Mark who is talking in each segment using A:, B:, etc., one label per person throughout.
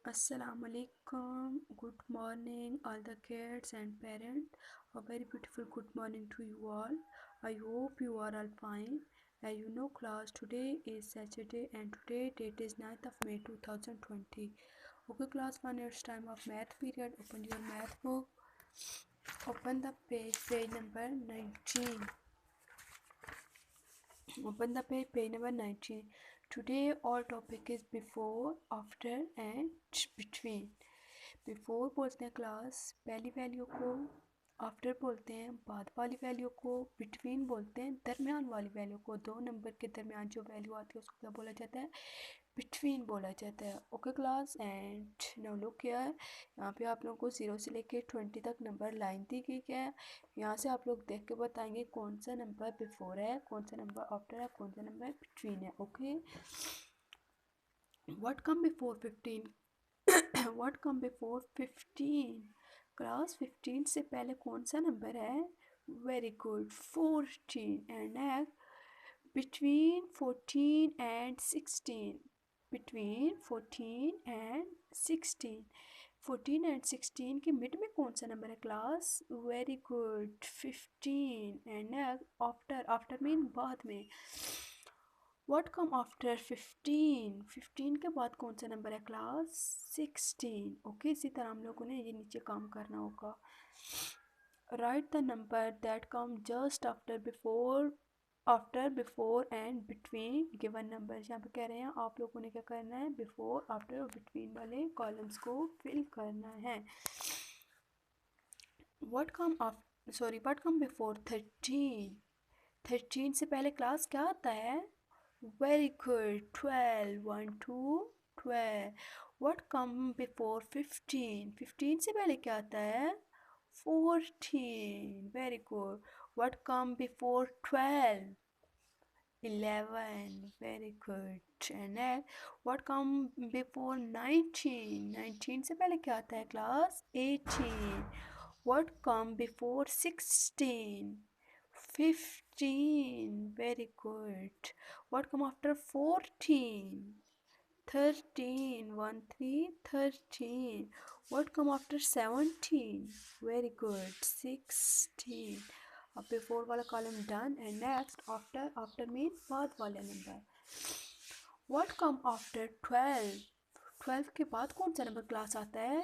A: Assalamu alaikum. Good morning, all the kids and parents. A very beautiful good morning to you all. I hope you are all fine. As you know, class, today is Saturday and today date is 9th of May 2020. Okay, class 1, it's time of math period. Open your math book. Open the page number 19. Open the page number 19. Today our topic is before, after and between. Before बोलते हैं class पहली value को, after बोलते हैं बाद वाली value को, between बोलते हैं दरमियान वाली वैल्यू को। दो नंबर के दरमियान जो वैल्यू आती है उसको क्या बोला जाता है? बिटवीन बोला जाता है। Okay class, and now look here, यहाँ पे आप लोगों को 0 से लेके 20 तक नंबर लाइन दी गई है। यहाँ से आप लोग देख के बताएंगे कौन सा नंबर बिफोर है, कौन सा नंबर आफ्टर है, कौन सा नंबर बिटवीन है। Okay, what come before 15? What come before 15? Class 15 से पहले कौन सा नंबर है? Very good, 14. And next between 14 and 16. between 14 and 16. 14 and 16 के मिड में कौन सा नंबर है class? Very good, 15. And next after mean बाद में। What come after 15? 15 के बाद कौन सा नंबर है क्लास? 16. ओके, इसी तरह हम लोगों ने ये नीचे काम करना होगा। Right the number that come just after, before and between given numbers. यहाँ पे कह रहे हैं आप लोगों ने क्या करना है? बिफोर, आफ्टर और बिटवीन वाले कॉलम्स को फिल करना है। What come before 13? 13 से पहले क्लास क्या आता है? Very good, 12. 1 2 12. What come before 15? 15 से पहले क्या आता है? 14. Very good. What come before 12? 11. Very good. And next, what come before 19? 19 से पहले क्या आता है class? 18. What come before 16? 15. Very good. What come after 14? 13. 1 3 13. What come after 17? Very good, 16. अब before वाला column done. And next after means बाद वाला number. What come after 12? 12 के बाद कौन सा नंबर क्लास आता है?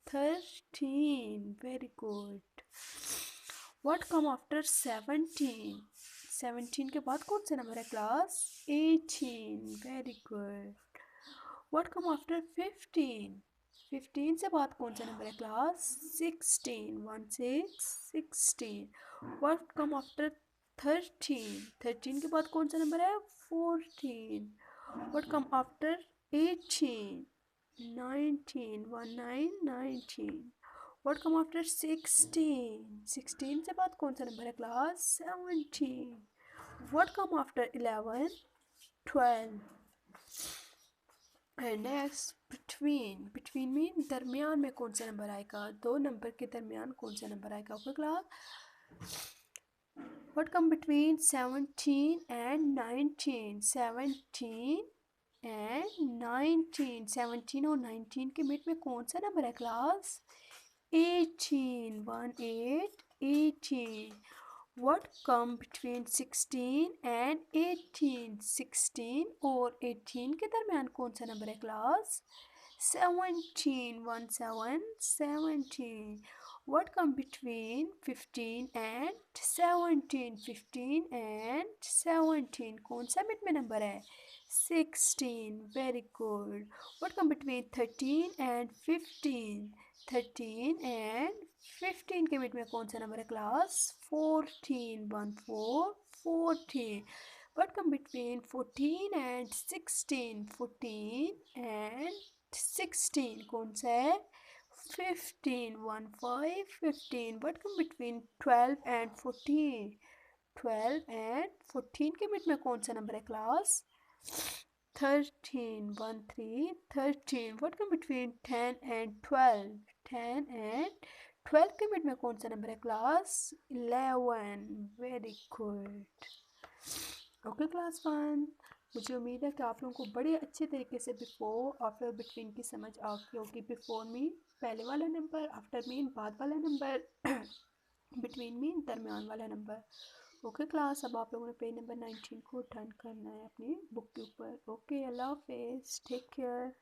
A: 13. Very good. What come after 17? 17 के बाद कौन सा नंबर है class? 18. Very good. What come after 15? 15 से बाद कौन सा नंबर है क्लास? 16. 1 6 16. What come after 13? 13 के बाद कौन सा नंबर है? 14. What come after 18? 19. 1 9 19. What come after 16? 16 से बाद कौन सा नंबर है class? 17. What come after 11? 12. And next, between mean दरमियान में कौन सा नंबर आएगा? दो नंबर के दरमियान कौन सा नंबर आएगा? Okay class, What come between 17 and 19? 17 and 19. 17 और 19 के मिड में कौन सा नंबर है class? 18. 1 8 18. What come between 16 and 18? 16 और 18 के दरमियान कौन सा नंबर है class? 17. 1 7 17. What come between 15 and 17? 15 and 17 कौन सा मिड में नंबर है? 16. Very good. What come between 13 and 15? 13 and 15 के मिड में कौन सा नंबर है class? 14. 1 4 14. What come between 14 and 16? 14 and 16 कौन सा है? 15. 1 5 15. What come between 12 and 14? 12 and 14 के मिड में कौन सा नंबर है class? 13. 1 3 13. What come between 10 and 12? 10 and 12 के मिड में कौन सा नंबर है class? 11. Very good. Okay class 1, मुझे उम्मीद है कि आप लोगों को बड़े अच्छे तरीके से बिफोर आफ्टर बिटवीन की समझ आ गई होगी। बिफोर मीन पहले वाला नंबर, आफ्टर मीन बाद वाला नंबर, बिटवीन मीन दरमियान वाला नंबर। ओके क्लास, अब आप लोगों ने पेज नंबर 19 को टर्न करना है अपनी बुक के ऊपर। ओके, अल्लाह हाफिज़, टेक केयर।